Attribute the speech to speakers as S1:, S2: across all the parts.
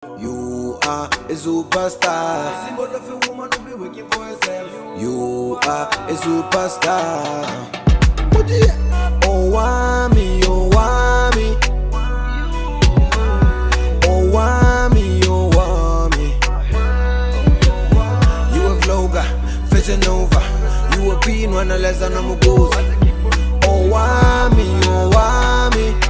S1: You are a superstar. Symbol of a woman who be working for herself. You are a superstar. Owamie, Owamie. Owamie, Owamie. You a vlogger, fashion over. You a being one less than a mugozi. Owamie, Owamie.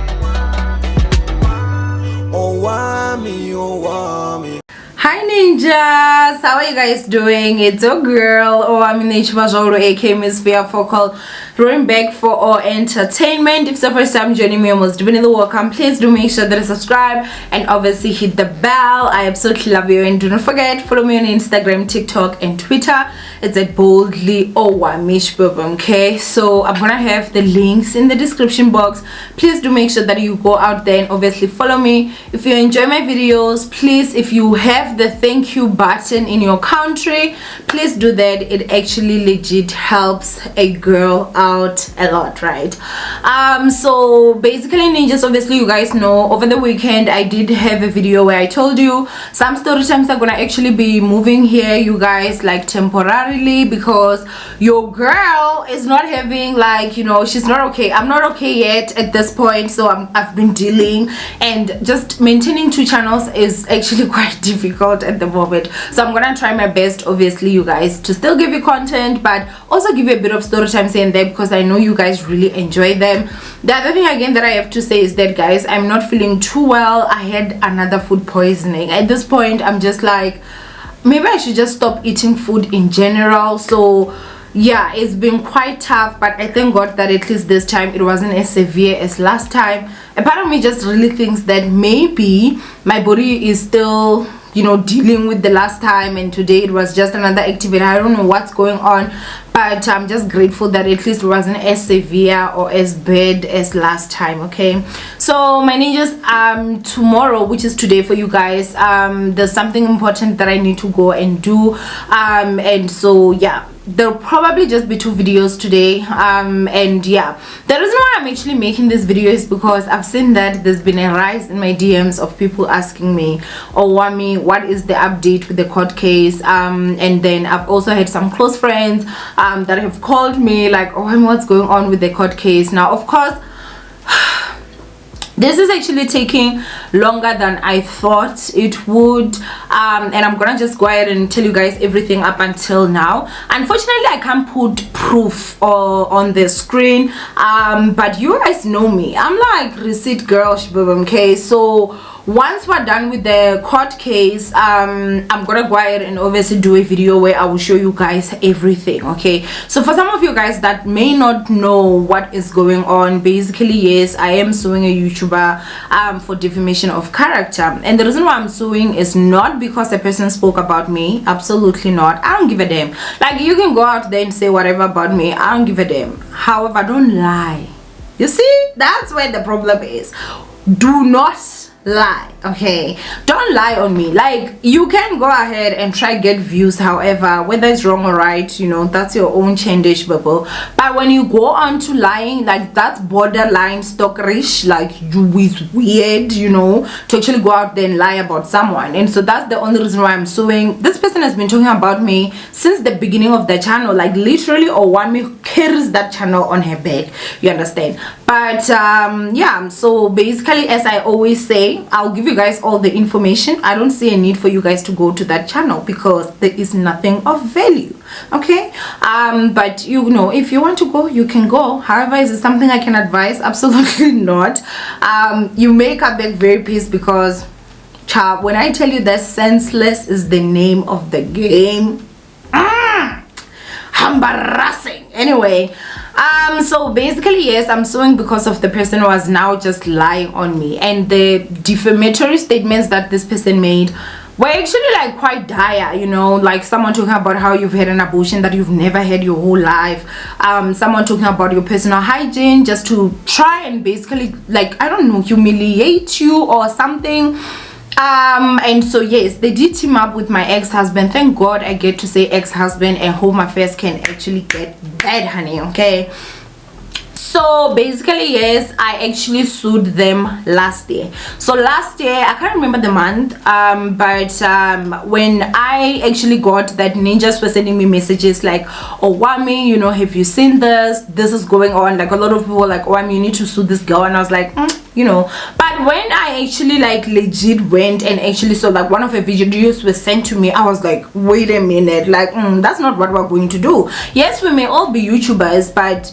S1: Owamie, Owamie.
S2: Hi ninjas, how are you guys doing? It's your girl Owamie aka Miss Via Focal, rolling back for our entertainment. If it's the first time joining me, almost doing the welcome, please do make sure that you subscribe and obviously hit the bell. I absolutely love you, and do not forget, follow me on Instagram, TikTok and Twitter. It's at boldly Owamie, okay? So I'm gonna have the links in the description box. Please do make sure that you go out there and obviously follow me. If you enjoy my videos, please, if you have the thank you button in your country, please do that. It actually legit helps a girl out a lot, right? So basically ninjas, obviously you guys know over the weekend I did have a video where I told you some story times are gonna actually be moving here, you guys, like temporarily, because your girl is not having, like, you know, she's not okay. I'm not okay yet at this point, so I've been dealing, and just maintaining 2 channels is actually quite difficult at the moment. So I'm gonna try my best, obviously you guys, to still give you content, but also give you a bit of story times here and there, because I know you guys really enjoy them. The other thing again that I have to say is that, guys, I'm not feeling too well. I had another food poisoning. At this point I'm just like, maybe I should just stop eating food in general. So yeah, it's been quite tough, but I thank God that at least this time it wasn't as severe as last time. A part of me just really thinks that maybe my body is still, you know, dealing with the last time, and today it was just another activity. I don't know what's going on, but I'm just grateful that at least it wasn't as severe or as bad as last time, okay? So my ninjas, tomorrow, which is today for you guys, there's something important that I need to go and do, and so yeah, there'll probably just be 2 videos today, and yeah, the reason why I'm actually making this video is because I've seen that there's been a rise in my DMs of people asking me, Owamie, what is the update with the court case? And then I've also had some close friends that have called me like, Owamie, what's going on with the court case? Now of course this is actually taking longer than I thought it would, and I'm gonna just go ahead and tell you guys everything up until now. Unfortunately I can't put proof on the screen, but you guys know me, I'm like receipt girl, okay? So once we're done with the court case, I'm gonna go ahead and obviously do a video where I will show you guys everything, okay? So for some of you guys that may not know what is going on, basically yes, I am suing a YouTuber for defamation of character, and the reason why I'm suing is not because a person spoke about me. Absolutely not. I don't give a damn. Like, you can go out there and say whatever about me, I don't give a damn. However, don't lie. You see, that's where the problem is. Do not lie, okay? Don't lie on me. Like, you can go ahead and try get views, however, whether it's wrong or right, you know, that's your own chandish bubble. But when you go on to lying, like, that's borderline stalkerish. Like, you is weird, you know, to actually go out there and lie about someone. And so that's the only reason why I'm suing. This person has been talking about me since the beginning of the channel, like literally Owamie carries that channel on her back, you understand? But yeah, so basically, as I always say, I'll give you guys all the information. I don't see a need for you guys to go to that channel because there is nothing of value, okay? But you know, if you want to go, you can go. However, is it something I can advise? Absolutely not. You may come back very pissed because, child, when I tell you that senseless is the name of the game, embarrassing. Anyway, so basically yes, I'm suing because of the person who was now just lying on me, and the defamatory statements that this person made were actually like quite dire, you know, like someone talking about how you've had an abortion that you've never had your whole life, someone talking about your personal hygiene just to try and basically, like, I don't know, humiliate you or something. And so yes, they did team up with my ex-husband. Thank God I get to say ex-husband, and Home Affairs can actually get that, honey, okay? So basically, yes, I actually sued them last year. So last year, I can't remember the month, but when I actually got that ninjas were sending me messages like, Owamie, you know, have you seen this? This is going on. Like a lot of people were like, Owamie, you need to sue this girl. And I was like, you know. But when I actually like legit went and actually saw like one of her videos was sent to me, I was like, wait a minute, like that's not what we're going to do. Yes, we may all be YouTubers, but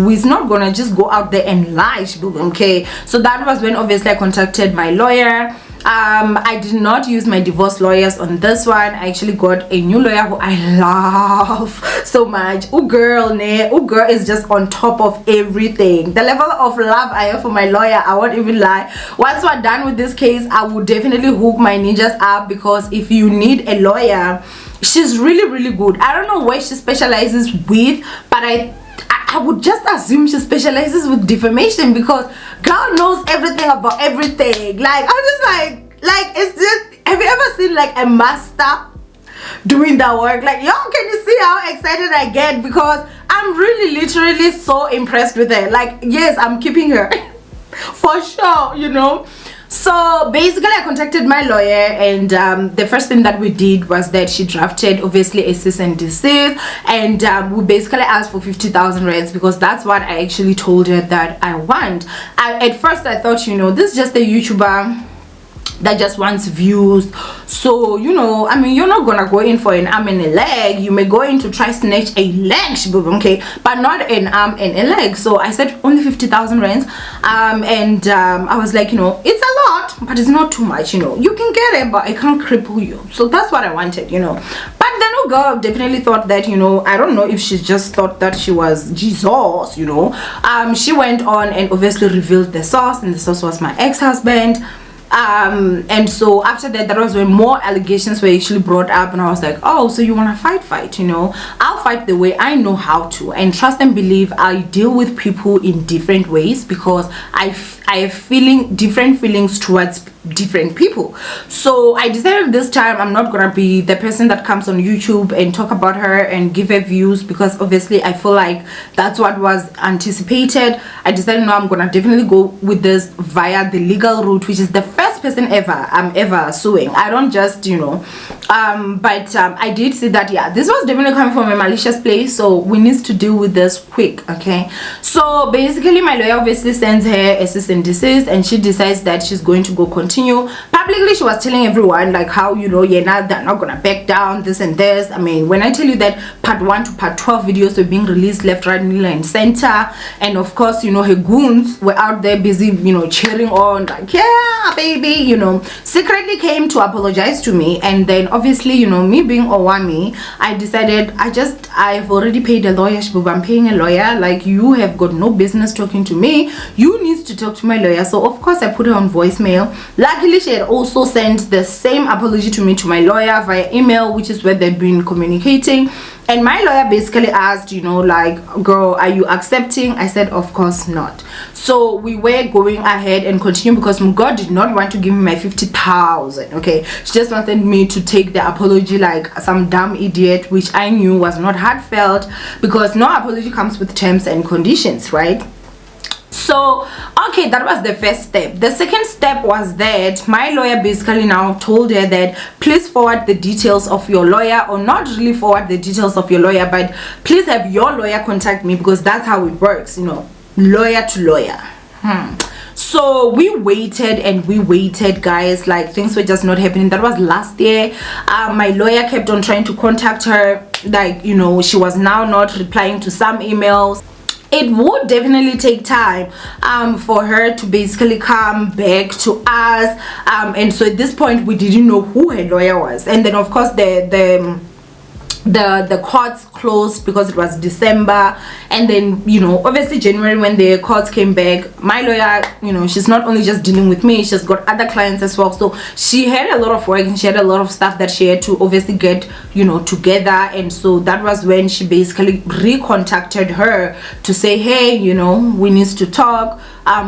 S2: we's not gonna just go out there and lie, okay? So that was when obviously I contacted my lawyer. I did not use my divorce lawyers on this one. I actually got a new lawyer who I love so much. Oh girl is just on top of everything. The level of love I have for my lawyer, I won't even lie. Once we're done with this case, I would definitely hook my ninjas up, because if you need a lawyer, she's really good. I don't know where she specializes with, but I would just assume she specializes with defamation, because girl knows everything about everything. Like, I'm just like it's just, have you ever seen like a master doing that work? Like, yo, can you see how excited I get? Because I'm really literally so impressed with her. Like, yes, I'm keeping her for sure, you know. So basically I contacted my lawyer, and the first thing that we did was that she drafted obviously a cease and desist, and we basically asked for 50,000 rands, because that's what I actually told her that I want. At first I thought, you know, this is just a YouTuber that just wants views, so you know, I mean, you're not gonna go in for an arm and a leg. You may go in to try snatch a leg, okay, but not an arm and a leg. So I said only 50,000 rands, and I was like, you know, it's a lot, but it's not too much, you know, you can get it, but I can't cripple you. So that's what I wanted, you know. But then oh girl definitely thought that, you know, I don't know if she just thought that she was Jesus, you know. She went on and obviously revealed the source, and the source was my ex-husband. And so after that was when more allegations were actually brought up, and I was like, oh, so you want to fight, you know. I'll fight the way I know how to, and trust and believe I deal with people in different ways, because I have different feelings towards different people. So I decided this time I'm not gonna be the person that comes on YouTube and talk about her and give her views, because obviously I feel like that's what was anticipated. I decided no, I'm gonna definitely go with this via the legal route, which is the first person I'm ever suing. I don't just, you know, but I did see that, yeah, this was definitely coming from a malicious place, so we need to deal with this quick, okay? So basically my lawyer obviously sends her a cease and desist, and she decides that she's going to go continue. Publicly she was telling everyone like how, you know, yeah, now they're not gonna back down, this and this. I mean, when I tell you that part 1 to part 12 videos were being released left, right, middle and center, and of course, you know, her goons were out there busy, you know, cheering on like, yeah baby, you know, secretly came to apologize to me. And then obviously, you know, me being Owamie, I decided I've already paid a lawyer, I'm paying a lawyer, like, you have got no business talking to me, you need to talk to my lawyer. So of course I put her on voicemail. Luckily she had also sent the same apology to me to my lawyer via email, which is where they've been communicating. And my lawyer basically asked, you know, like, girl, are you accepting? I said, of course not. So we were going ahead and continue, because God did not want to give me my 50,000, okay? She just wanted me to take the apology like some dumb idiot, which I knew was not heartfelt, because no apology comes with terms and conditions, right? So okay, that was the first step. The second step was that my lawyer basically now told her that please forward the details of your lawyer, or not really forward the details of your lawyer, but please have your lawyer contact me, because that's how it works, you know, lawyer to lawyer. So we waited and we waited, guys, like things were just not happening. That was last year. My lawyer kept on trying to contact her, like, you know, she was now not replying to some emails. It would definitely take time for her to basically come back to us, and so at this point we didn't know who her lawyer was. And then of course the courts closed because it was December, and then, you know, obviously January when the courts came back, my lawyer, you know, she's not only just dealing with me, she's got other clients as well, so she had a lot of work and she had a lot of stuff that she had to obviously get, you know, together. And so that was when she basically recontacted her to say, hey, you know, we need to talk,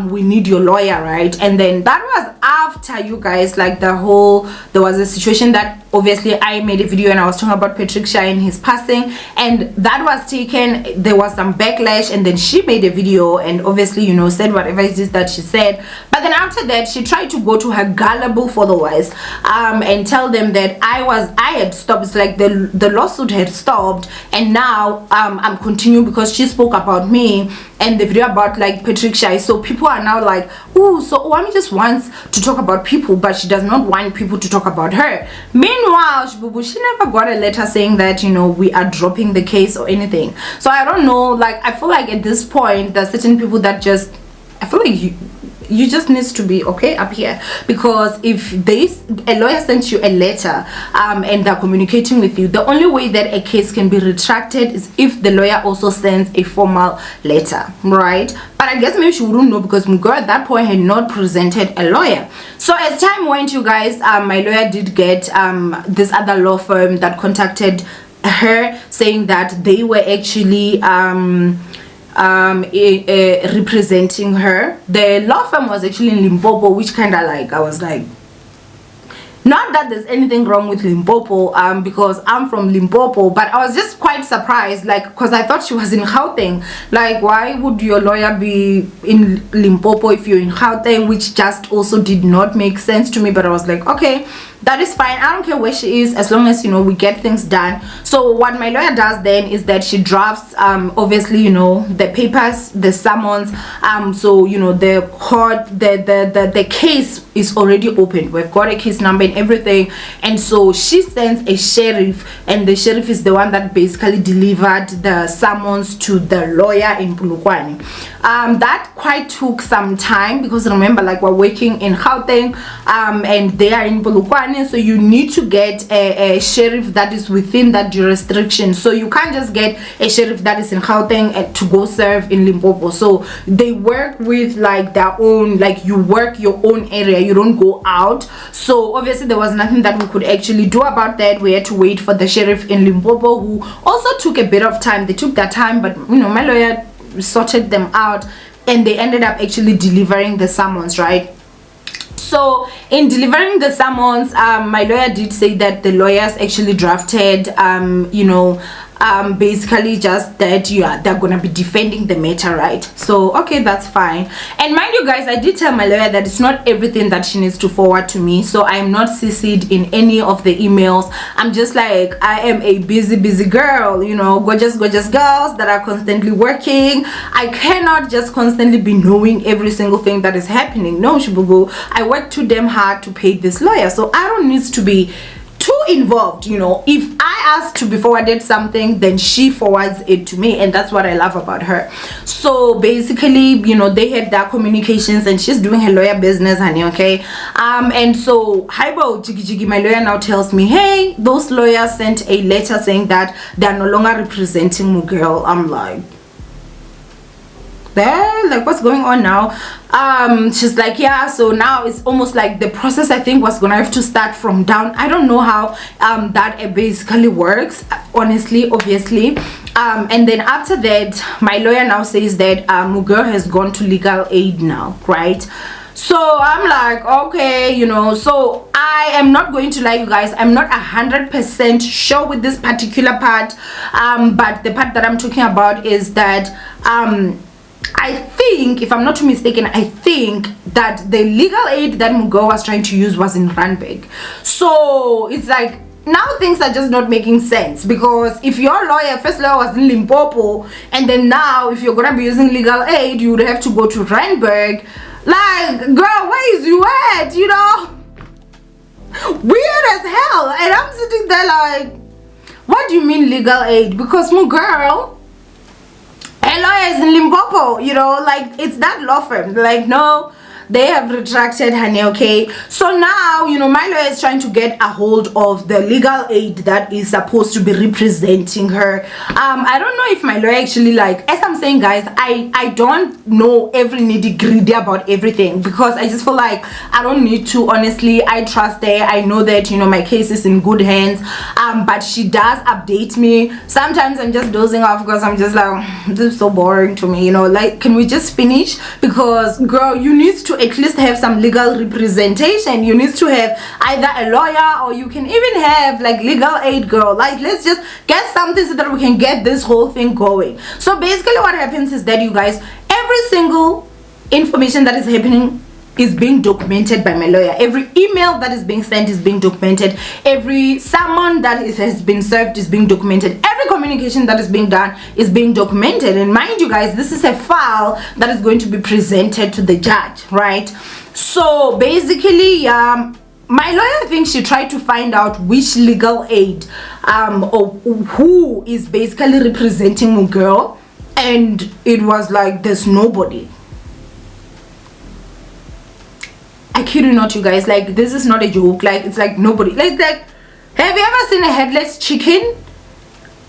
S2: we need your lawyer, right? And then that was after, you guys, like there was a situation that obviously I made a video and I was talking about Patricia and his passing, and that was taken, there was some backlash, and then she made a video and obviously, you know, said whatever it is that she said. But then after that, she tried to go to her gullible followers and tell them that I had stopped. It's like the lawsuit had stopped, and now I'm continuing because she spoke about me and the video about like Patricia. So people are now like, oh, so Owamie just wants to talk about people, but she does not want people to talk about her. Meanwhile, she never got a letter saying that, you know, we are dropping the case or anything. So I don't know, like I feel like at this point there's certain people that just, I feel like you just needs to be okay up here, because if a lawyer sends you a letter and they're communicating with you, the only way that a case can be retracted is if the lawyer also sends a formal letter, right? But I guess maybe she wouldn't know because Mugo at that point had not presented a lawyer. So as time went, you guys, my lawyer did get this other law firm that contacted her saying that they were actually representing her. The law firm was actually in Limpopo, which kind of like, I was like, not that there's anything wrong with Limpopo because I'm from Limpopo, but I was just quite surprised, like, because I thought she was in Gauteng. Like, why would your lawyer be in Limpopo if you're in Gauteng? Which just also did not make sense to me. But I was like, okay, that is fine, I don't care where she is, as long as, you know, we get things done. So what my lawyer does then is that she drafts obviously, you know, the papers, the summons, so, you know, the court, the case is already opened. We've got a case number and everything, and so she sends a sheriff, and the sheriff is the one that basically delivered the summons to the lawyer in Polokwane. That quite took some time because remember, like, we're working in Gauteng and they are in Polokwane, so you need to get a sheriff that is within that jurisdiction. So you can't just get a sheriff that is in Gauteng to go serve in Limpopo. So they work with like their own, like, you work your own area, you don't go out. So obviously there was nothing that we could actually do about that. We had to wait for the sheriff in Limpopo, who also took a bit of time. They took their time, but you know, my lawyer sorted them out and they ended up actually delivering the summons, right? So in delivering the summons, my lawyer did say that the lawyers actually drafted you know, basically just that, yeah, they're gonna be defending the matter, right? So okay, that's fine. And mind you guys, I did tell my lawyer that it's not everything that she needs to forward to me, so I'm not CC'd in any of the emails. I'm just like, I am a busy girl, you know, gorgeous girls that are constantly working. I cannot just constantly be knowing every single thing that is happening. No, Shibubu, I work too damn hard to pay this lawyer, so I don't need to be too involved. You know, if I ask to be forwarded something, then she forwards it to me, and that's what I love about her. So basically, you know, they had their communications and she's doing her lawyer business, honey, okay? And so Haibo Jiggy, my lawyer now tells me, hey, those lawyers sent a letter saying that they're no longer representing Mugirl. I'm like, there, like, what's going on now? She's like, yeah, so now it's almost like the process, I think, was gonna have to start from down. I don't know how that basically works, honestly, obviously. And then after that, my lawyer now says that Mugirl has gone to legal aid now, right? So I'm like, okay, you know, so I am not going to lie, you guys, I'm not 100% sure with this particular part, but the part that I'm talking about is that I think, if I'm not too mistaken, I think that the legal aid that Mugo was trying to use was in Randburg. So it's like, now things are just not making sense, because if your lawyer, first lawyer, was in Limpopo, and then now if you're gonna be using legal aid, you would have to go to Randburg. Like, girl, where is you at? You know, weird as hell. And I'm sitting there like, what do you mean legal aid? Because my girl, her lawyer is in Limpopo, you know, like, it's that law firm. Like, no, they have retracted, honey, okay? So now, you know, my lawyer is trying to get a hold of the legal aid that is supposed to be representing her. I don't know if my lawyer actually, like, as I'm saying, guys, I don't know every nitty-gritty about everything, because I just feel like I don't need to. Honestly, I trust her. I know that, you know, my case is in good hands. But she does update me. Sometimes I'm just dozing off because I'm just like, this is so boring to me, you know, like, can we just finish? Because, girl, you need to at least have some legal representation. You need to have either a lawyer, or you can even have like legal aid, girl. Like, let's just get something so that we can get this whole thing going. So basically what happens is that, you guys, every single information that is happening is being documented by my lawyer. Every email that is being sent is being documented. Every summon that has been served is being documented. Every communication that is being done is being documented. And mind you guys, this is a file that is going to be presented to the judge, right? So basically, my lawyer thinks she tried to find out which legal aid or who is basically representing a girl, and it was like there's nobody. I kid you not, you guys, like, this is not a joke. Like, it's like nobody. Like, have you ever seen a headless chicken?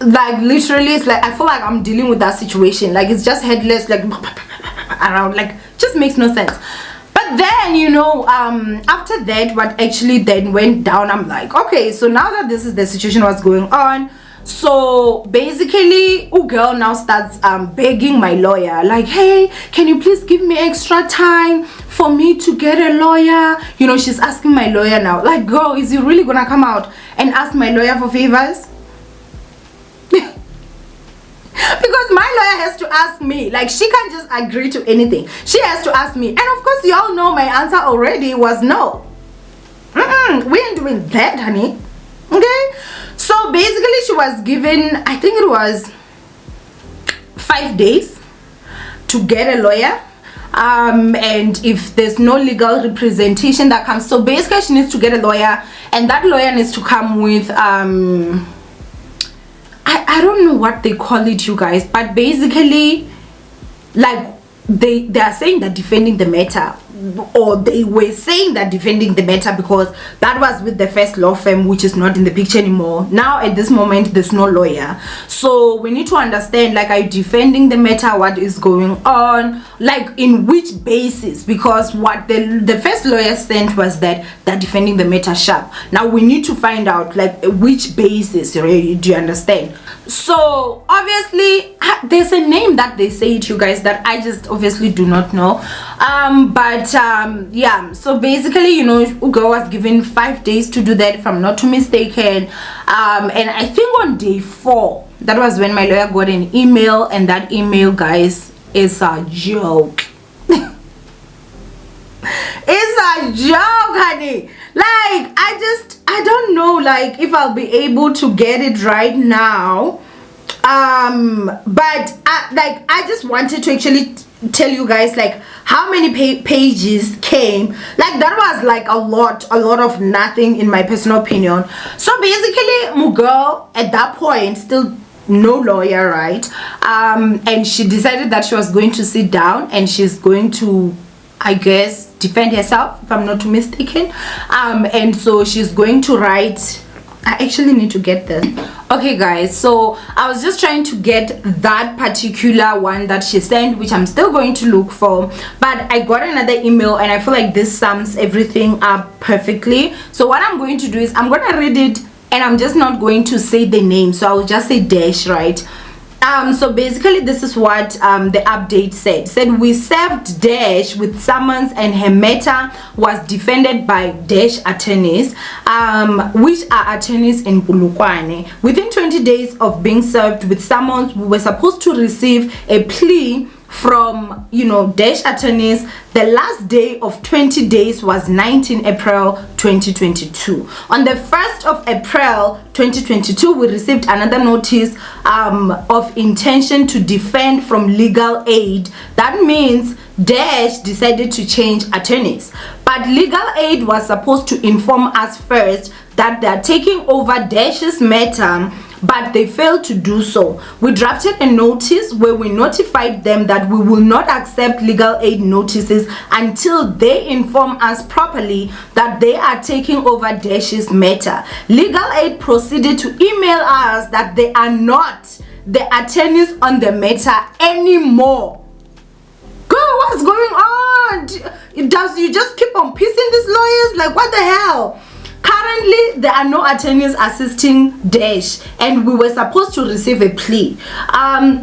S2: Like, literally, it's like, I feel like I'm dealing with that situation. Like, it's just headless, like, around, like, just makes no sense. But then, you know, after that, what actually then went down, I'm like, okay, so now that this is the situation, what's going on, so basically, girl now starts begging my lawyer, like, hey, can you please give me extra time for me to get a lawyer? You know, she's asking my lawyer now, like, girl, is he really gonna come out and ask my lawyer for favors? Because my lawyer has to ask me. Like, she can't just agree to anything. She has to ask me. And of course, y'all know my answer already was no. We ain't doing that, honey. Okay? So basically, she was given, I think it was 5 days to get a lawyer. And if there's no legal representation that comes, so basically she needs to get a lawyer, and that lawyer needs to come with I don't know what they call it, you guys, but basically, like, they are saying that defending the matter, or they were saying that defending the matter, because that was with the first law firm, which is not in the picture anymore. Now at this moment there's no lawyer, so we need to understand, like, are you defending the matter, what is going on, like, in which basis? Because what the first lawyer sent was that they're defending the matter sharp. Now we need to find out, like, which basis, really, do you understand? So obviously there's a name that they say it, you guys, that I just obviously do not know, but yeah, so basically, you know, Ugo was given 5 days to do that, if I'm not too mistaken, and I think on day 4, that was when my lawyer got an email, and that email, guys, is a joke. It's a joke, honey. Like, I don't know, like, if I'll be able to get it right now, but like, I just wanted to actually tell you guys, like, how many pages came. Like, that was like a lot of nothing, in my personal opinion. So basically, my girl at that point, still no lawyer, right? And she decided that she was going to sit down and she's going to, I guess, defend herself, if I'm not too mistaken. And so she's going to write, I actually need to get this. Okay guys, so I was just trying to get that particular one that she sent, which I'm still going to look for, but I got another email, and I feel like this sums everything up perfectly. So what I'm going to do is I'm gonna read it, and I'm just not going to say the name, so I'll just say dash, right? So basically, this is what the update said. We served Dash with summons, and her matter was defended by Dash attorneys, which are attorneys in Bulukwane. Within 20 days of being served with summons, we were supposed to receive a plea from, you know, Dash attorneys. The last day of 20 days was 19 April 2022. On the 1st of April 2022, we received another notice of intention to defend from legal aid. That means Dash decided to change attorneys, but legal aid was supposed to inform us first that they are taking over Dash's matter, but they failed to do so. We drafted a notice where we notified them that we will not accept legal aid notices until they inform us properly that they are taking over Dash's matter. Legal aid proceeded to email us that they are not the attorneys on the matter anymore. Girl, what's going on? You just keep on pissing these lawyers? Like, what the hell? Currently, there are no attorneys assisting Dash, and we were supposed to receive a plea.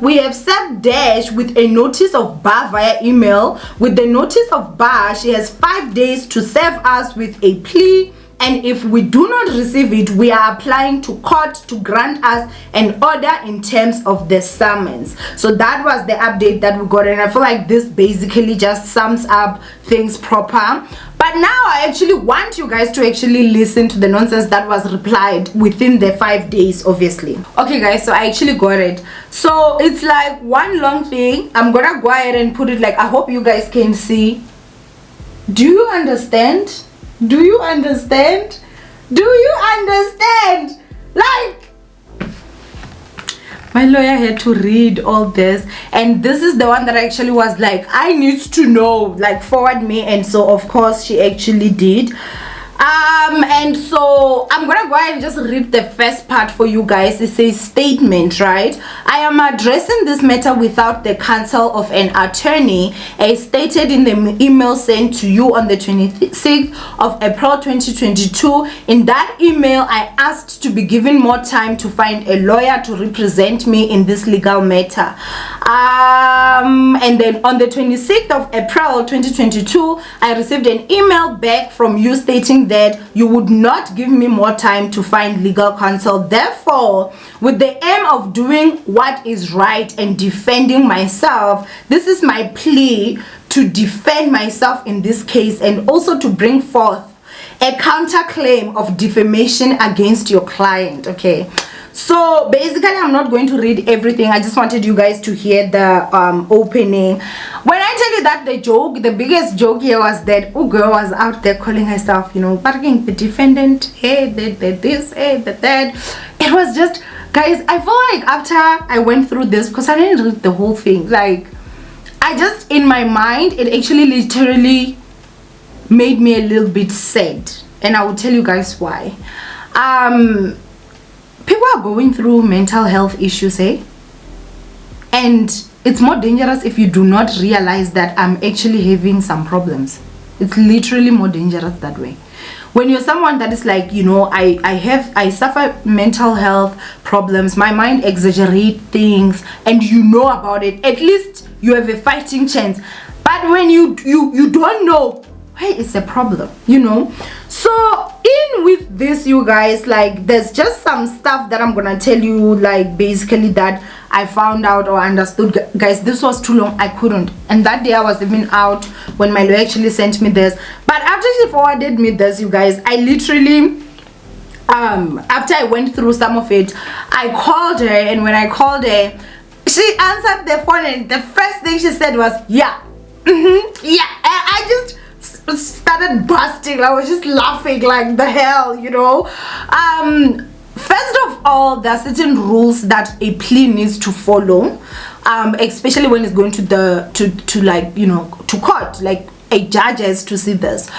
S2: We have served Dash with a notice of bar via email. With the notice of bar, she has 5 days to serve us with a plea, and if we do not receive it, we are applying to court to grant us an order in terms of the summons. So that was the update that we got, and I feel like this basically just sums up things proper. But now I actually want you guys to actually listen to the nonsense that was replied within the 5 days, obviously. Okay guys, so I actually got it. So it's like one long thing. I'm gonna go ahead and put it, like, I hope you guys can see. Do you understand? Do you understand? Do you understand? Like, my lawyer had to read all this, and this is the one that actually was like, I need to know, like, forward me. And so of course she actually did. And so I'm gonna go ahead and just read the first part for you guys. It says, statement, right? I am addressing this matter without the counsel of an attorney, as stated in the email sent to you on the 26th of April 2022. In that email, I asked to be given more time to find a lawyer to represent me in this legal matter. And then on the 26th of April 2022, I received an email back from you stating that you would not give me more time to find legal counsel. Therefore, with the aim of doing what is right and defending myself, this is my plea to defend myself in this case, and also to bring forth a counterclaim of defamation against your client. Okay, so basically I'm not going to read everything. I just wanted you guys to hear the opening. When I tell you that the biggest joke here was that girl was out there calling herself, you know, bargaining the defendant, hey, this, hey, that. It was just, guys, I feel like after I went through this, because I didn't read the whole thing, like, I just, in my mind, it actually literally made me a little bit sad, and I will tell you guys why. People are going through mental health issues, and it's more dangerous if you do not realize that I'm actually having some problems. It's literally more dangerous that way. When you're someone that is like, you know, I suffer mental health problems, my mind exaggerates things, and you know about it, at least you have a fighting chance. But when you don't know, hey, it's a problem, you know. So in with this, you guys, like, there's just some stuff that I'm gonna tell you, like, basically that I found out or understood. Guys, this was too long, I couldn't. And that day I was even out when my lawyer actually sent me this. But after she forwarded me this, you guys, I literally, after I went through some of it, I called her, and when I called her, she answered the phone, and the first thing she said was, yeah, yeah. I just started busting. I was just laughing like the hell, you know. First of all, there are certain rules that a plea needs to follow, especially when it's going to like, you know, to court. Like, a judge has to see this.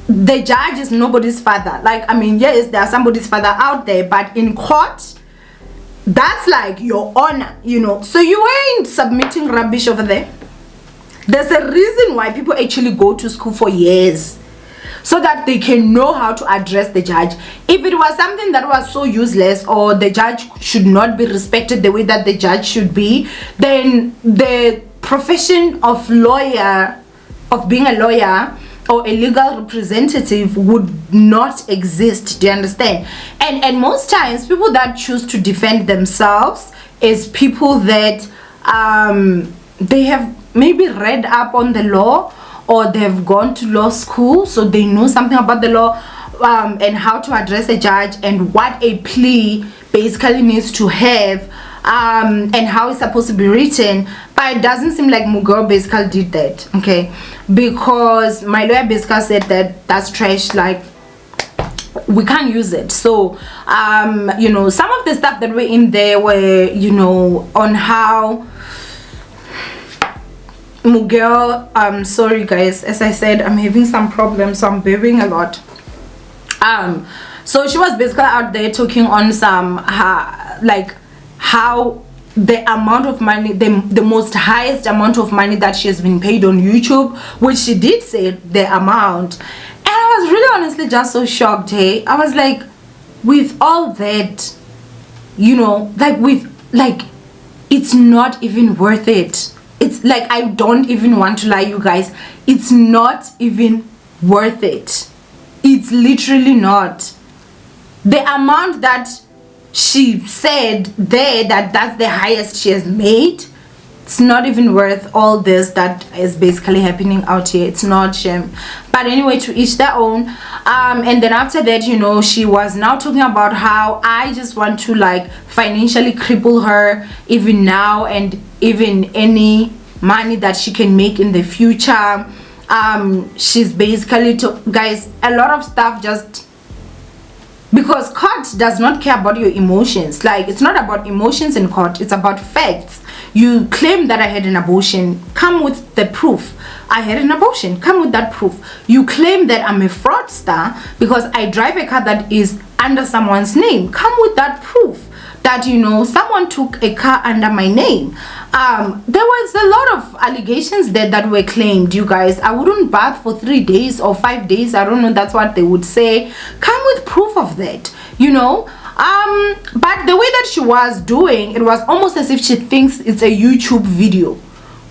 S2: The judge is nobody's father. Like, I mean, yes, there are somebody's father out there, but in court, that's like your honor, you know. So you ain't submitting rubbish over there. There's a reason why people actually go to school for years, so that they can know how to address the judge. If it was something that was so useless, or the judge should not be respected the way that the judge should be, then the profession of lawyer, of being a lawyer or a legal representative, would not exist. Do you understand? And most times, people that choose to defend themselves is people that they have maybe read up on the law, or they've gone to law school, so they know something about the law, and how to address a judge, and what a plea basically needs to have, and how it's supposed to be written. But it doesn't seem like Mugor basically did that, okay? Because my lawyer basically said that that's trash, like, we can't use it. So you know, some of the stuff that were in there were, you know, on how Mugel, sorry guys, as I said, I'm having some problems, so I'm bearing a lot. So she was basically out there talking on some like how the amount of money, the most highest amount of money that she has been paid on YouTube, which she did say the amount, and I was really honestly just so shocked. Hey, I was like, with all that, you know, like it's not even worth it. It's like, I don't even want to lie, you guys, it's not even worth it. It's literally not. The amount that she said there, that's the highest she has made, it's not even worth all this that is basically happening out here. It's not, shame. But anyway, to each their own. And then after that, you know, she was now talking about how I just want to like financially cripple her even now, and even any money that she can make in the future. She's basically guys, a lot of stuff, just because court does not care about your emotions. Like, it's not about emotions in court, it's about facts. You claim that I had an abortion, come with the proof. I had an abortion, come with that proof. You claim that I'm a fraudster because I drive a car that is under someone's name, come with that proof that, you know, someone took a car under my name. There was a lot of allegations there that were claimed, you guys. I wouldn't bath for 3 days or 5 days, I don't know, that's what they would say. Come with proof of that, you know. But the way that she was doing, it was almost as if she thinks it's a YouTube video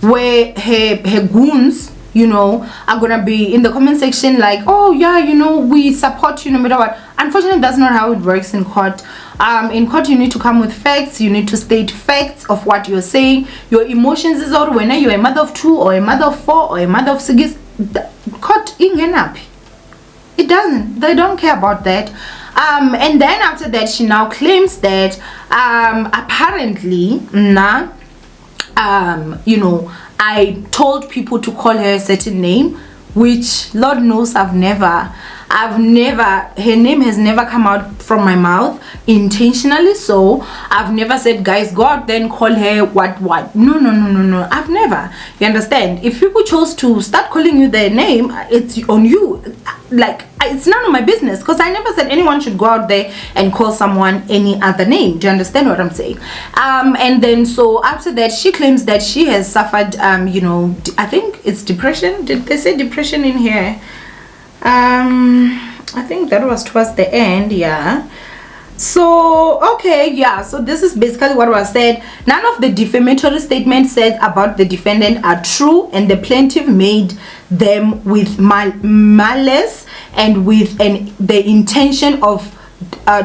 S2: where her goons, you know, are gonna be in the comment section like, oh yeah, you know, we support you no matter what. Unfortunately, that's not how it works in court. In court, you need to come with facts. You need to state facts of what you're saying. Your emotions is out. Whether you're a mother of 2 or a mother of 4 or a mother of 6, court up. It doesn't. They don't care about that. And then after that, she now claims that apparently, you know, I told people to call her a certain name, which Lord knows her name has never come out from my mouth intentionally. So I've never said, guys, go out then call her what. No, I've never. You understand? If people chose to start calling you their name, it's on you. Like, it's none of my business, because I never said anyone should go out there and call someone any other name. Do you understand what I'm saying? And then so after that, she claims that she has suffered you know, I think it's depression. Did they say depression in here? I think that was towards the end. Yeah. So okay, yeah, so this is basically what was said. None of the defamatory statements said about the defendant are true, and the plaintiff made them with malice and with the intention of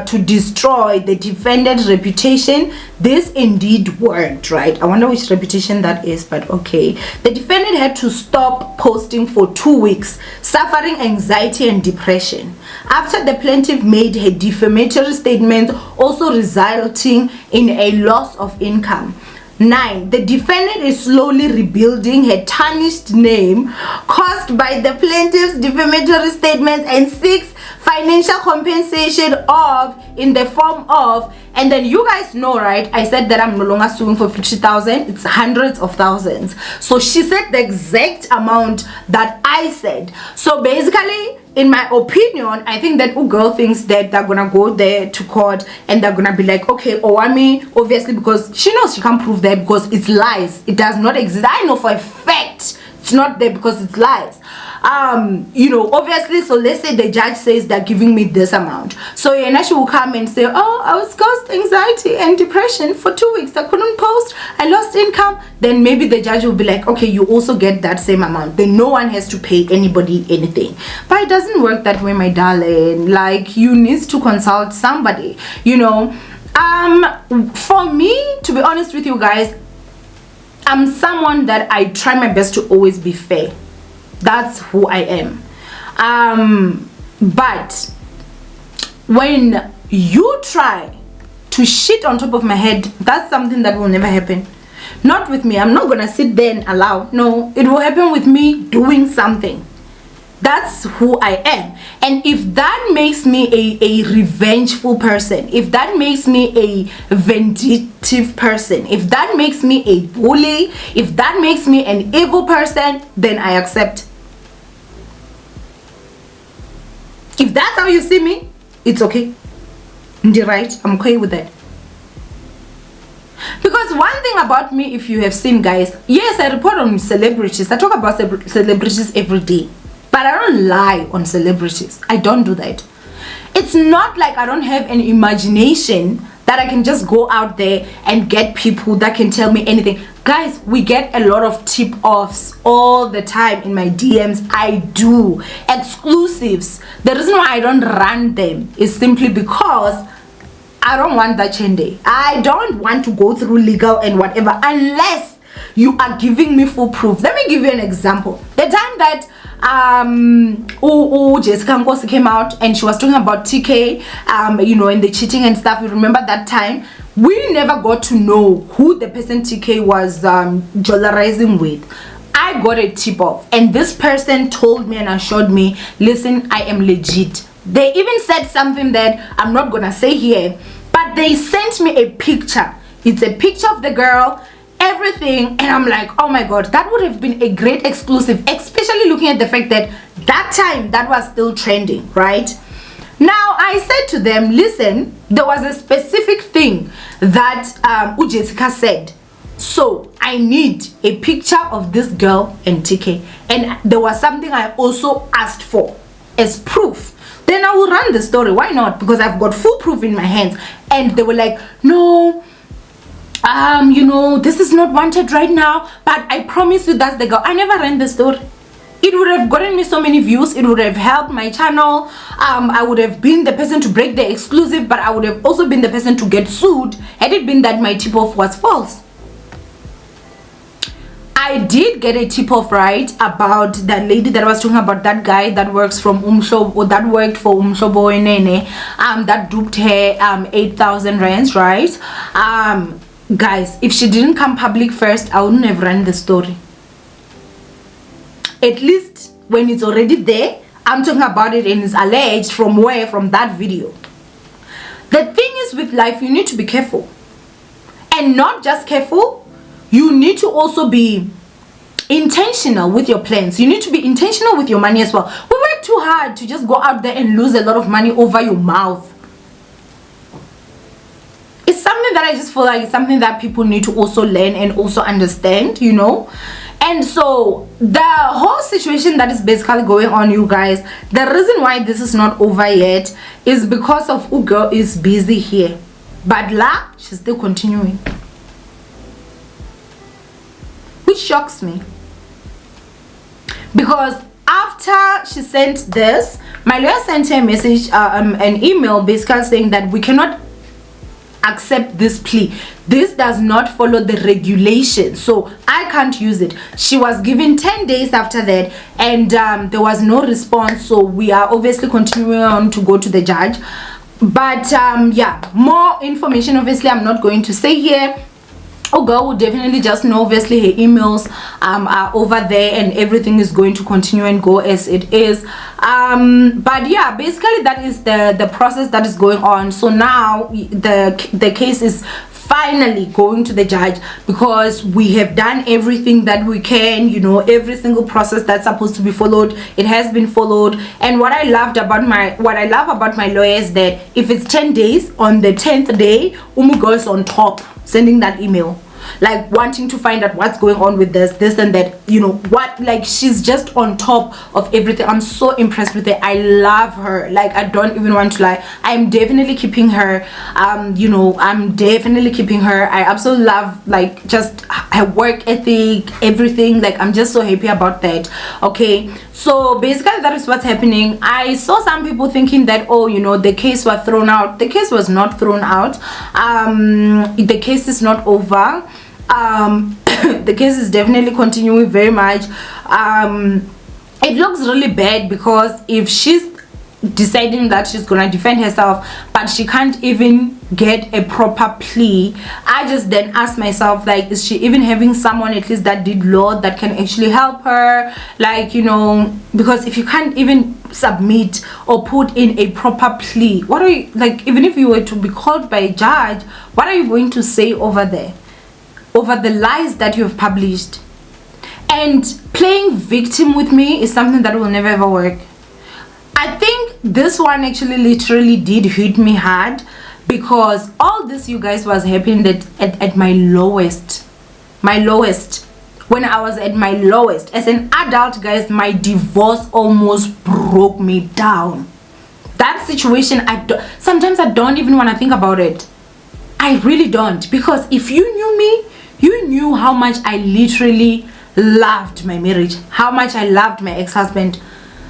S2: to destroy the defendant's reputation. This indeed worked, right? I wonder which reputation that is, but okay. The defendant had to stop posting for 2 weeks, suffering anxiety and depression after the plaintiff made her defamatory statement, also resulting in a loss of income. 9. The defendant is slowly rebuilding her tarnished name caused by the plaintiff's defamatory statements. And 6. Financial compensation in the form of, and then you guys know, right, I said that I'm no longer suing for 50,000, it's hundreds of thousands. So she said the exact amount that I said. So basically, in my opinion, I think that girl thinks that they're gonna go there to court and they're gonna be like, okay, Owamie, obviously, because she knows she can't prove that because it's lies. It does not exist. I know for a fact it's not there because it's lies. You know, obviously, so let's say the judge says they're giving me this amount, so Yana, she will come and say, oh, I was caused anxiety and depression for 2 weeks, I couldn't post, I lost income. Then maybe the judge will be like, okay, you also get that same amount, then no one has to pay anybody anything. But it doesn't work that way, my darling. Like, you need to consult somebody, you know. For me, to be honest with you guys, I'm someone that I try my best to always be fair. That's who I am. But when you try to shit on top of my head, that's something that will never happen. Not with me. I'm not gonna sit there and allow. No, it will happen with me doing something. That's who I am. And if that makes me a revengeful person, if that makes me a vindictive person, if that makes me a bully, if that makes me an evil person, then I accept. If that's how you see me, it's okay. You're right, I'm okay with that. Because one thing about me, if you have seen, guys, yes, I report on celebrities. I talk about celebrities every day. But I don't lie on celebrities. I don't do that. It's not like I don't have an imagination that I can just go out there and get people that can tell me anything. Guys, we get a lot of tip-offs all the time in my DMs. I do. Exclusives. The reason why I don't run them is simply because I don't want that chende. I don't want to go through legal and whatever unless you are giving me full proof. Let me give you an example. The time that Jessica Nkosi came out and she was talking about TK, you know, and the cheating and stuff. You remember that time? We never got to know who the person TK was jollarizing with. I got a tip off, and this person told me and assured me, listen, I am legit. They even said something that I'm not gonna say here, but they sent me a picture. It's a picture of the girl, everything, and I'm like, oh my god, that would have been a great exclusive, especially looking at the fact that that time that was still trending, right? Now I said to them, listen, there was a specific thing that Jessica said, so I need a picture of this girl and TK, and there was something I also asked for as proof. Then I will run the story. Why not? Because I've got full proof in my hands. And they were like, no, you know, this is not wanted right now, but I promise you that's the girl. I never ran the story. It would have gotten me so many views. It would have helped my channel. I would have been the person to break the exclusive, but I would have also been the person to get sued had it been that my tip-off was false. I did get a tip-off, right, about that lady that was talking about that guy that works from or that worked for Umshobo Nene, that duped her 8,000 rands, right? Guys, if she didn't come public first, I wouldn't have run the story. At least when it's already there, I'm talking about it and it's alleged from where? From that video. The thing is, with life, you need to be careful. And not just careful, you need to also be intentional with your plans. You need to be intentional with your money as well. We work too hard to just go out there and lose a lot of money over your mouth. It's something that I just feel like it's something that people need to also learn and also understand, you know. And so the whole situation that is basically going on, you guys, the reason why this is not over yet is because of Ugo is busy here, but La, she's still continuing, which shocks me, because after she sent this, my lawyer sent her a message, an email basically saying that we cannot accept this plea. This does not follow the regulations, so I can't use it. She was given 10 days after that, and there was no response, so we are obviously continuing on to go to the judge. But yeah, more information obviously I'm not going to say here. Girl would definitely just know. Obviously her emails are over there and everything is going to continue and go as it is. But yeah, basically that is the process that is going on. So now the case is finally going to the judge, because we have done everything that we can, you know, every single process that's supposed to be followed, it has been followed. And what I love about my lawyer is that if it's 10 days, on the 10th day Umu goes on top sending that email, like wanting to find out what's going on with this and that, you know what, like she's just on top of everything. I'm so impressed with it. I love her. Like, I don't even want to lie, I'm definitely keeping her. You know, I'm definitely keeping her. I absolutely love, like, just her work ethic, everything. Like, I'm just so happy about that. Okay, so basically that is what's happening. I saw some people thinking that, oh, you know, the case was thrown out. The case was not thrown out. The case is not over. The case is definitely continuing very much. It looks really bad, because if she's deciding that she's gonna defend herself but she can't even get a proper plea, I just then ask myself, like, is she even having someone at least that did law that can actually help her? Like, you know, because if you can't even submit or put in a proper plea, what are you, like, even if you were to be called by a judge, what are you going to say over there, over the lies that you have published? And playing victim with me is something that will never ever work. I think this one actually literally did hit me hard, because all this, you guys, was happening at my lowest, when I was at my lowest. As an adult, guys, my divorce almost broke me down. That situation, sometimes I don't even want to think about it. I really don't, because if you knew me, you knew how much I literally loved my marriage, how much I loved my ex-husband.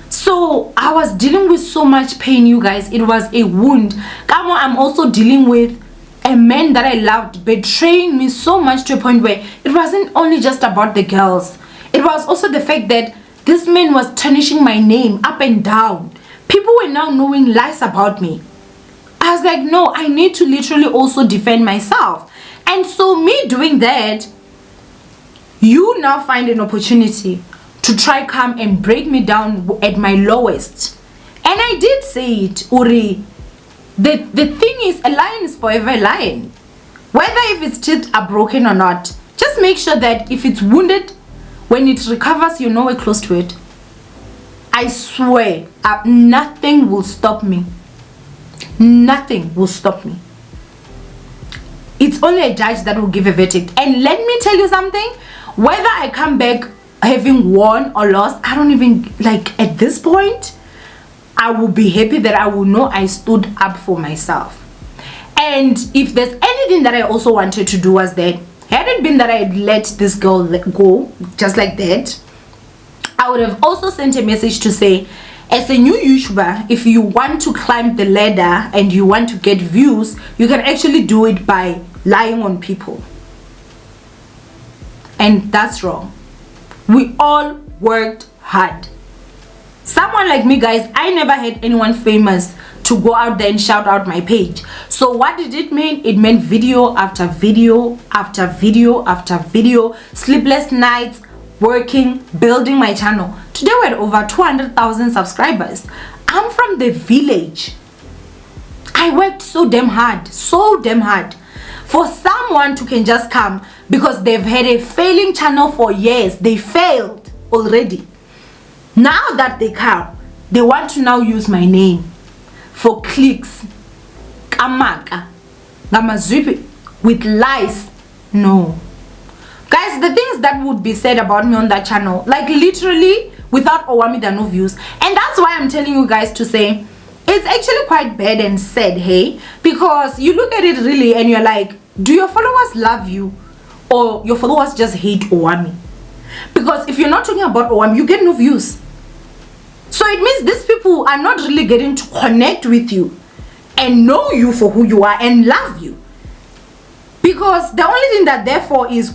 S2: So I was dealing with so much pain, you guys. It was a wound. Come on, I'm also dealing with a man that I loved betraying me so much to a point where it wasn't only just about the girls. It was also the fact that this man was tarnishing my name up and down. People were now knowing lies about me. I was like, no, I need to literally also defend myself. And so me doing that, you now find an opportunity to try come and break me down at my lowest. And I did say it, Uri. The thing is, a lion is forever a lion. Whether if its teeth are broken or not, just make sure that if it's wounded, when it recovers, you're nowhere close to it. I swear, nothing will stop me. Nothing will stop me. It's only a judge that will give a verdict. And let me tell you something, whether I come back having won or lost, I don't even, like, at this point, I will be happy that I will know I stood up for myself. And if there's anything that I also wanted to do was that, had it been that I had let this girl go just like that, I would have also sent a message to say, as a new YouTuber, if you want to climb the ladder and you want to get views, you can actually do it by lying on people. And that's wrong. We all worked hard. Someone like me, guys, I never had anyone famous to go out there and shout out my page. So what did it mean? It meant video after video after video after video, sleepless nights, working, building my channel. Today we're at over 200,000 subscribers. I'm from the village. I worked so damn hard, so damn hard. For someone to can just come because they've had a failing channel for years, they failed already. Now that they come, they want to now use my name for clicks, kamaka, ngamazwipi, with lies. No. Guys, the things that would be said about me on that channel, like literally, without Owamie, there are no views. And that's why I'm telling you guys to say, it's actually quite bad and sad, hey? Because you look at it really and you're like, do your followers love you? Or your followers just hate Owamie? Because if you're not talking about Owamie, you get no views. So it means these people are not really getting to connect with you and know you for who you are and love you. Because the only thing that therefore is,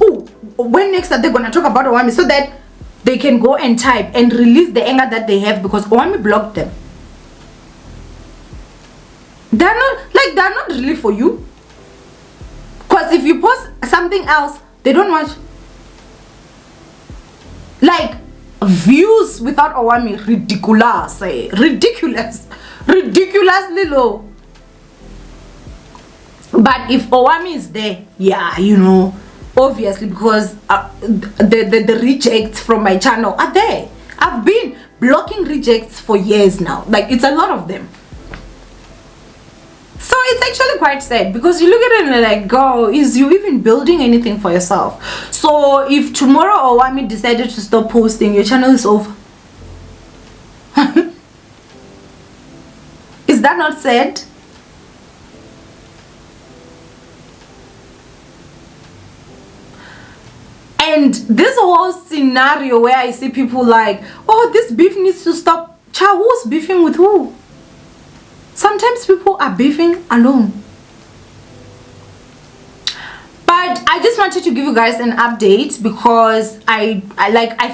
S2: when next are they going to talk about Owamie, so that they can go and type and release the anger that they have because Owamie blocked them. They're not really for you. Because if you post something else, they don't watch. Like, views without Owamie, ridiculous, ridiculously low. But if Owamie is there, yeah, you know, obviously, because the rejects from my channel are there. I've been blocking rejects for years now. Like, it's a lot of them. So it's actually quite sad because you look at it and you're like, girl, is you even building anything for yourself? So if tomorrow Owamie decided to stop posting, your channel is over. Is that not sad? And this whole scenario where I see people like, oh, this beef needs to stop. Child, who's beefing with who? Sometimes people are beefing alone. But I just wanted to give you guys an update because I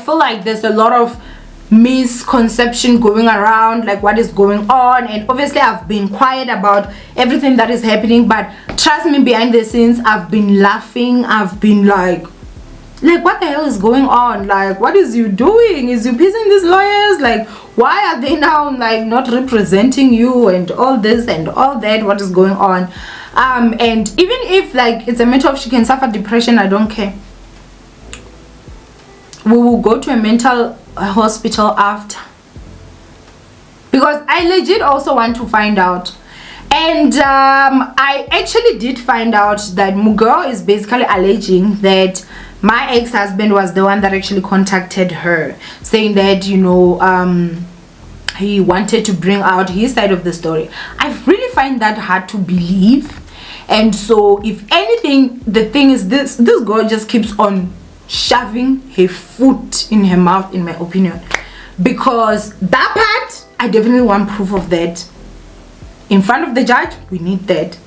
S2: feel like there's a lot of misconception going around, like what is going on. And obviously I've been quiet about everything that is happening, but trust me, behind the scenes I've been laughing. I've been like what the hell is going on? Like, what is you doing? Is you pissing these lawyers? Like, why are they now like not representing you and all this and all that? What is going on? And even if like it's a matter of she can suffer depression, I don't care. We will go to a mental hospital after, because I legit also want to find out. And I actually did find out that Mugirl is basically alleging that my ex-husband was the one that actually contacted her, saying that, you know, he wanted to bring out his side of the story. I really find that hard to believe. And so if anything, the thing is, this girl just keeps on shoving her foot in her mouth, in my opinion, because that part, I definitely want proof of that in front of the judge. We need that.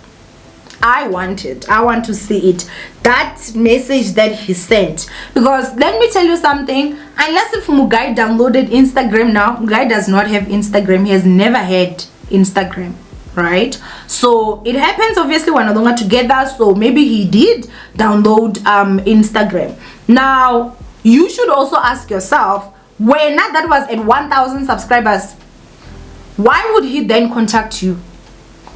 S2: I want it. I want to see it, that message that he sent. Because let me tell you something, unless if Mugai downloaded Instagram now, Mugai does not have Instagram. He has never had Instagram, right? So it happens, obviously we're no longer together, so maybe he did download Instagram. Now you should also ask yourself, when that was at 1,000 subscribers, why would he then contact you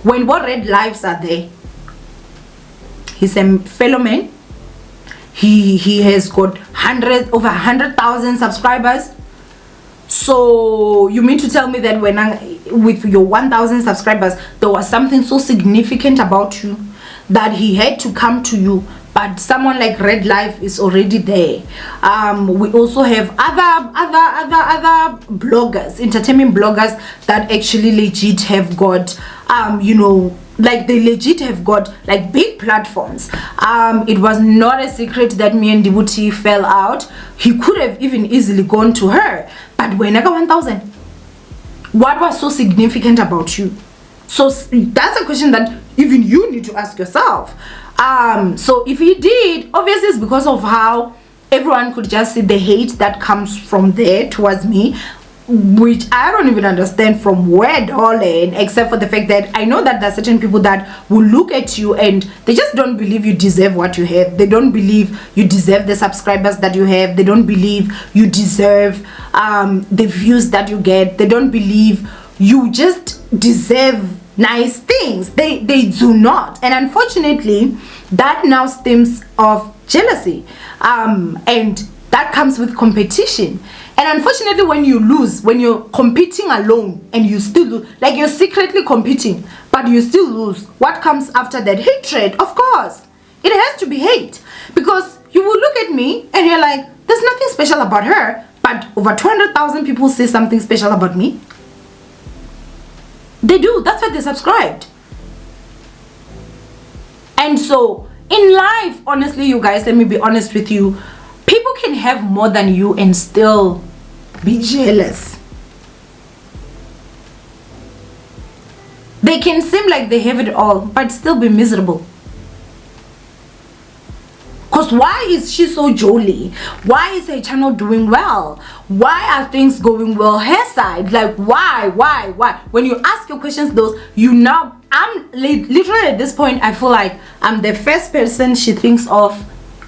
S2: when what red lives are there? He's a fellow man. He has got over 100,000 subscribers. So you mean to tell me that when with your 1,000 subscribers, there was something so significant about you that he had to come to you? But someone like Red Life is already there. We also have other bloggers, entertainment bloggers, that actually legit have got you know, like they legit have got like big platforms. It was not a secret that me and Dibuti fell out. He could have even easily gone to her, but when I got 1,000, what was so significant about you? So that's a question that even you need to ask yourself. So if he did, obviously it's because of how everyone could just see the hate that comes from there towards me, which I don't even understand from where, darling, except for the fact that I know that there are certain people that will look at you and they just don't believe you deserve what you have. They don't believe you deserve the subscribers that you have. They don't believe you deserve the views that you get. They don't believe you just deserve nice things. They do not. And unfortunately, that now stems of jealousy, and that comes with competition. And unfortunately, when you lose, when you're competing alone and you still lose, like you're secretly competing but you still lose, what comes after that? Hatred, of course. It has to be hate, because you will look at me and you're like, there's nothing special about her, but over 200,000 people say something special about me. They do. That's why they subscribed. And so in life, honestly, you guys, let me be honest with you, people can have more than you and still be jealous. They can seem like they have it all but still be miserable. Because why is she so jolly? Why is her channel doing well? Why are things going well her side? Like why? When you ask your questions, those, you now, I'm literally at this point, I feel like I'm the first person she thinks of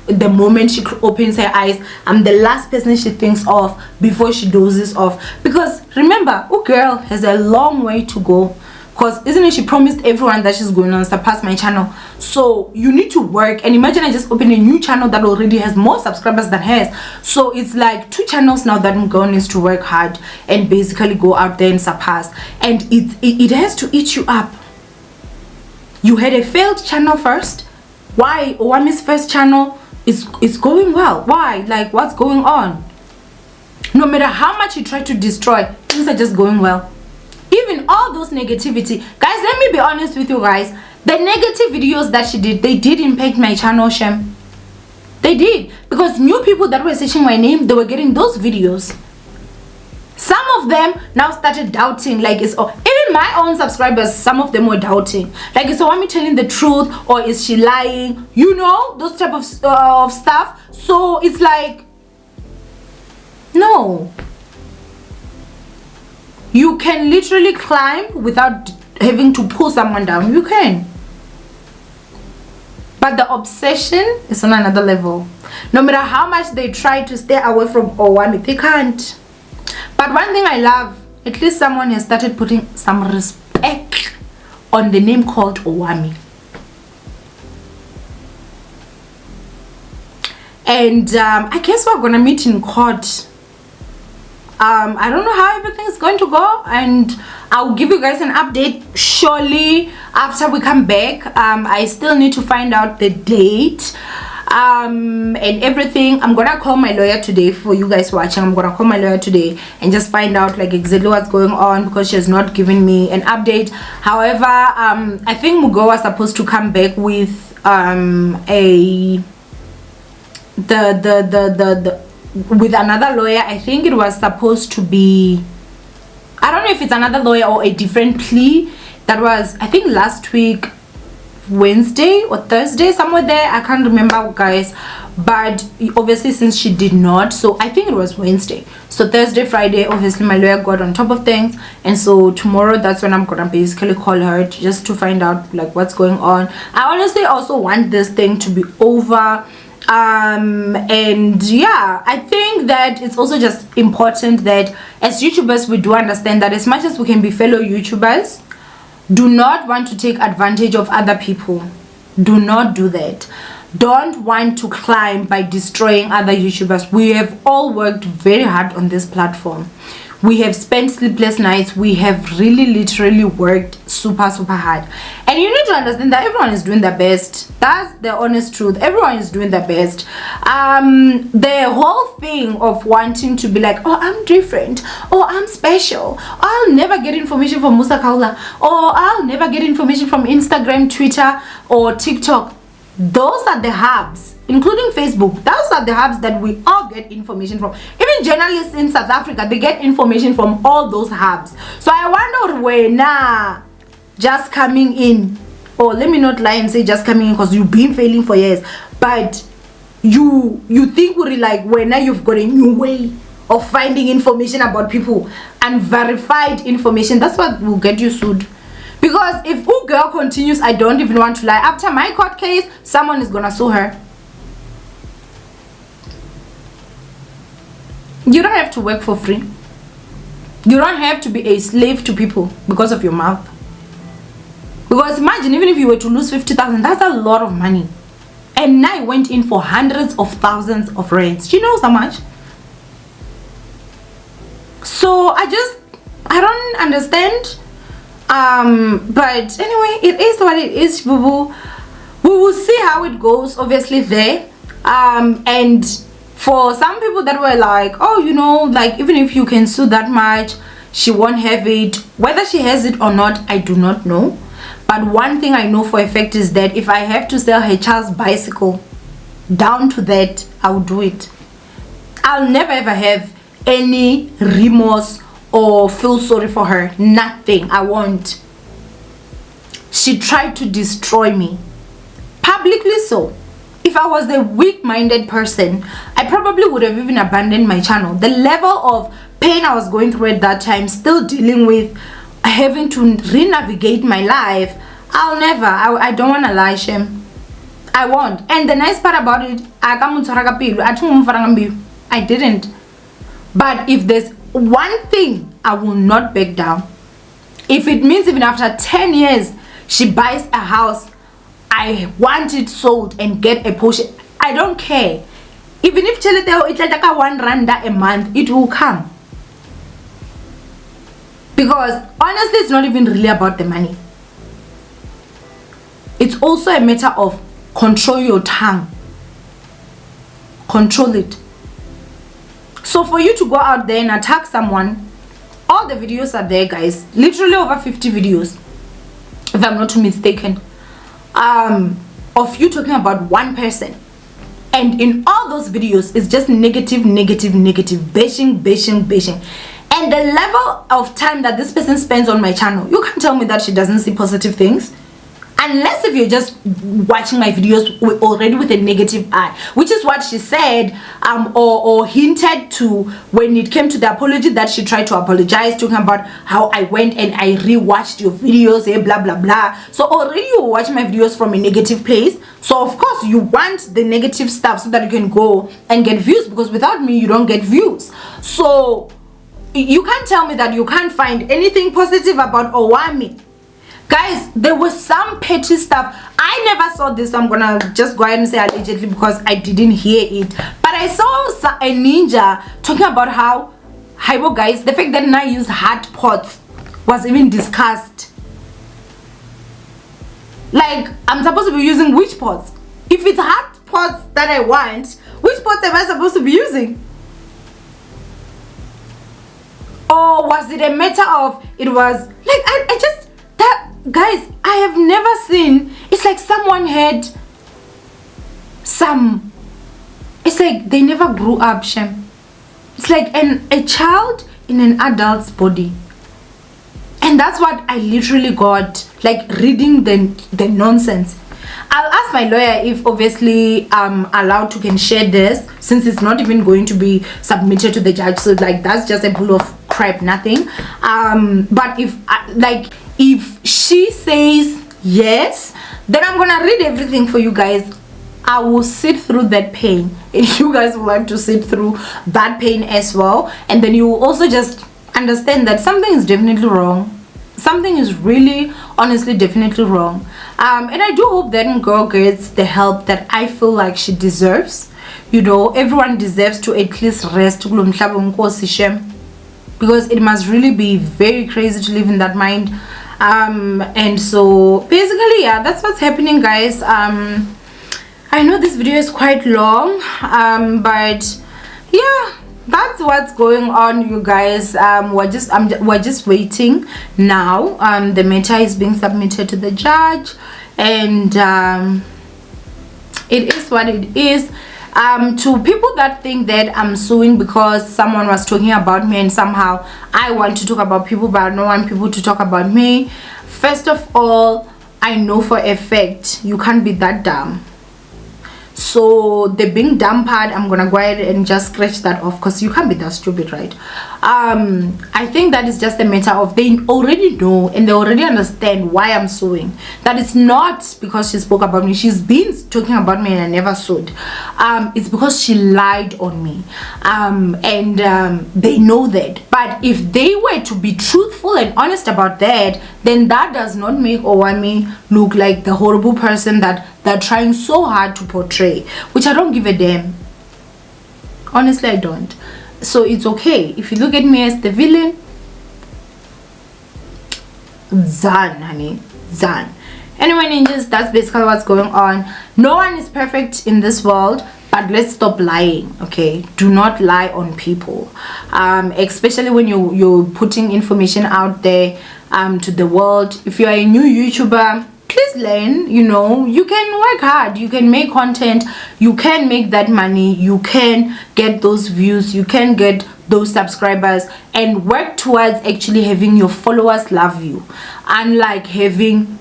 S2: the moment she opens her eyes. I'm the last person she thinks of before she dozes off. Because remember, oh girl has a long way to go. Because isn't it, she promised everyone that she's going to surpass my channel. So you need to work. And imagine I just opened a new channel that already has more subscribers than hers. So it's like 2 channels now that girl needs to work hard and basically go out there and surpass. And it has to eat you up. You had a failed channel first. Why Owamie's first channel is going well? Why? Like, what's going on? No matter how much you try to destroy, things are just going well. Even all those negativity, guys, let me be honest with you guys, the negative videos that she did, they did impact my channel, Shem. They did, because new people that were searching my name, they were getting those videos. Some of them now started doubting, like, it's, even my own subscribers, some of them were doubting, like, is Owamie telling the truth or is she lying, you know, those type of stuff. So it's like, no, you can literally climb without having to pull someone down. You can. But the obsession is on another level. No matter how much they try to stay away from Owamie, they can't. But one thing I love, at least someone has started putting some respect on the name called Owamie. And I guess we're gonna meet in court. I don't know how everything is going to go, and I'll give you guys an update surely after we come back. I still need to find out the date. and everything. I'm gonna call my lawyer today. For you guys watching, I'm gonna call my lawyer today and just find out like exactly what's going on, because she has not given me an update. However, I think Mugo was supposed to come back with with another lawyer. I think it was supposed to be, I don't know if it's another lawyer or a different plea. That was, I think, last week Wednesday or Thursday, somewhere there. I can't remember, guys, but obviously since she did not, so I think it was Wednesday. So Thursday, Friday, obviously my lawyer got on top of things, and so tomorrow that's when I'm gonna basically call her just to find out like what's going on. I honestly also want this thing to be over. And yeah, I think that it's also just important that as YouTubers we do understand that as much as we can be fellow YouTubers, do not want to take advantage of other people. Do not do that. Don't want to climb by destroying other YouTubers. We have all worked very hard on this platform. We have spent sleepless nights. We have really literally worked super hard, and you need to understand that everyone is doing their best. That's the honest truth. Everyone is doing their best. The whole thing of wanting to be like, oh, I'm different, oh, I'm special, I'll never get information from Musa Kaula, or I'll never get information from Instagram, Twitter, or TikTok. Those are the hubs, including Facebook. Those are the hubs that we all get information from. Even journalists in South Africa, they get information from all those hubs. So I wonder where just coming in, or let me not lie and say just coming in, because you've been failing for years, but you think we're like where now you've got a new way of finding information about people, and verified information. That's what will get you sued. Because if girl continues, I don't even want to lie, after my court case, someone is gonna sue her. You don't have to work for free. You don't have to be a slave to people because of your mouth. Because imagine, even if you were to lose 50,000, that's a lot of money. And now I went in for hundreds of thousands of rands. Do you know how much? So I don't understand. But anyway, it is what it is, boo boo. We will see how it goes, obviously there. And for some people that were like, oh, you know, like even if you can sue that much, she won't have it. Whether she has it or not, I do not know. But one thing I know for a fact is that if I have to sell her child's bicycle down to that, I'll do it. I'll never ever have any remorse or feel sorry for her. Nothing. I won't. She tried to destroy me publicly. So if I was a weak-minded person, I probably would have even abandoned my channel. The level of pain I was going through at that time, still dealing with having to re-navigate my life, I'll never. I don't want to lie, Shem. I won't. And the nice part about it, I didn't. But if there's one thing, I will not back down. If it means even after 10 years she buys a house, I want it sold and get a portion, I don't care. Even if it's like 1 randa a month, it will come. Because honestly, it's not even really about the money. It's also a matter of control your tongue. Control it. So for you to go out there and attack someone, all the videos are there, guys. Literally over 50 videos, if I'm not too mistaken, of you talking about one person. And in all those videos, it's just negative, bashing. And the level of time that this person spends on my channel, you can't tell me that she doesn't see positive things. Unless if you're just watching my videos already with a negative eye, which is what she said, or hinted to when it came to the apology, that she tried to apologize, talking about how I went and I rewatched your videos, blah blah blah. So already you were watching my videos from a negative place. So of course you want the negative stuff so that you can go and get views, because without me you don't get views. So you can't tell me that you can't find anything positive about Owamie. Guys, there was some petty stuff. I never saw this, so I'm gonna just go ahead and say allegedly because I didn't hear it. But I saw a ninja talking about how, Hybo guys, the fact that I use hot pots was even discussed. Like, I'm supposed to be using which pots? If it's hard pots that I want, which pots am I supposed to be using? Or was it a matter of, it was like, I just, that, guys, I have never seen, it's like someone had some, it's like they never grew up, Shem. It's like a child in an adult's body. And that's what I literally got, like reading the nonsense. I'll ask my lawyer if obviously I'm allowed to can share this, since it's not even going to be submitted to the judge. So like that's just a bull of crap, nothing. But if she says yes, then I'm gonna read everything for you guys. I will sit through that pain, and you guys will have to sit through that pain as well. And then you will also just understand that something is definitely wrong. Something is really, honestly, definitely wrong. And I do hope that girl gets the help that I feel like she deserves. You know, everyone deserves to at least rest, because it must really be very crazy to live in that mind. And so basically, yeah, that's what's happening, guys. I know this video is quite long, but yeah, that's what's going on, you guys. We're just waiting now. The matter is being submitted to the judge, and it is what it is. To people that think that I'm suing because someone was talking about me and somehow I want to talk about people but I don't want people to talk about me, first of all, I know for a fact you can't be that dumb. So the being dumb part, I'm gonna go ahead and just scratch that off, because you can't be that stupid, right? I think that is just a matter of they already know and they already understand why I'm suing. That it's not because she spoke about me. She's been talking about me and I never sued. It's because she lied on me, and they know that. But if they were to be truthful and honest about that, then that does not make Owamie look like the horrible person that they're trying so hard to portray, which I don't give a damn. Honestly, I don't. So it's okay if you look at me as the villain. Zan, honey, Zan. Anyway, ninjas, that's basically what's going on. No one is perfect in this world, but let's stop lying, okay? Do not lie on people, especially when you're putting information out there to the world. If you are a new YouTuber, please learn. You know, you can work hard, you can make content, you can make that money, you can get those views, you can get those subscribers, and work towards actually having your followers love you, unlike having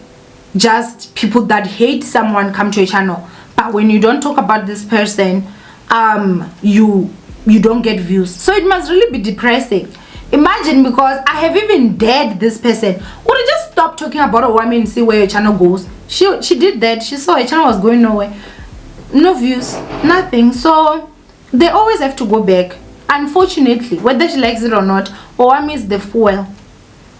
S2: just people that hate someone come to your channel, but when you don't talk about this person, you don't get views. So it must really be depressing. Imagine, because I have even dared this person, would you just stop talking about Owamie and see where your channel goes? She did that. She saw her channel was going nowhere, no views, nothing. So they always have to go back. Unfortunately, whether she likes it or not, Owamie is the fuel.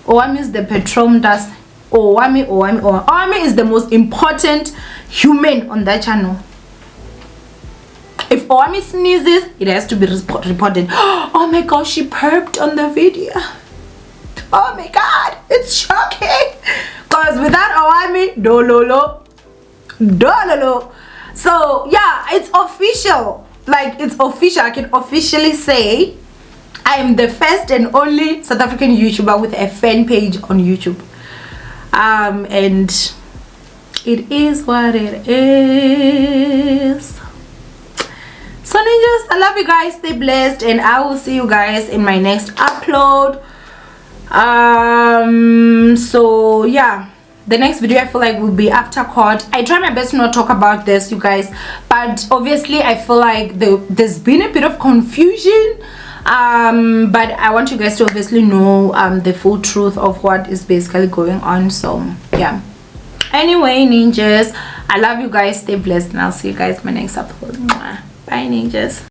S2: Owamie is the petroleum dust. Owamie is the most important human on that channel. If Owamie sneezes, it has to be reported. Oh my gosh, she burped on the video. Oh my god, it's shocking. Because without Owamie, dololo. So yeah, it's official. Like, it's official. I can officially say I am the first and only South African YouTuber with a fan page on YouTube. And it is what it is. So ninjas, I love you guys, stay blessed, and I will see you guys in my next upload. So yeah, the next video I feel like will be after court. I try my best to not talk about this, you guys, but obviously I feel like there's been a bit of confusion, but I want you guys to obviously know the full truth of what is basically going on. So yeah, anyway ninjas, I love you guys, stay blessed, and I'll see you guys in my next upload. Bye ninjas.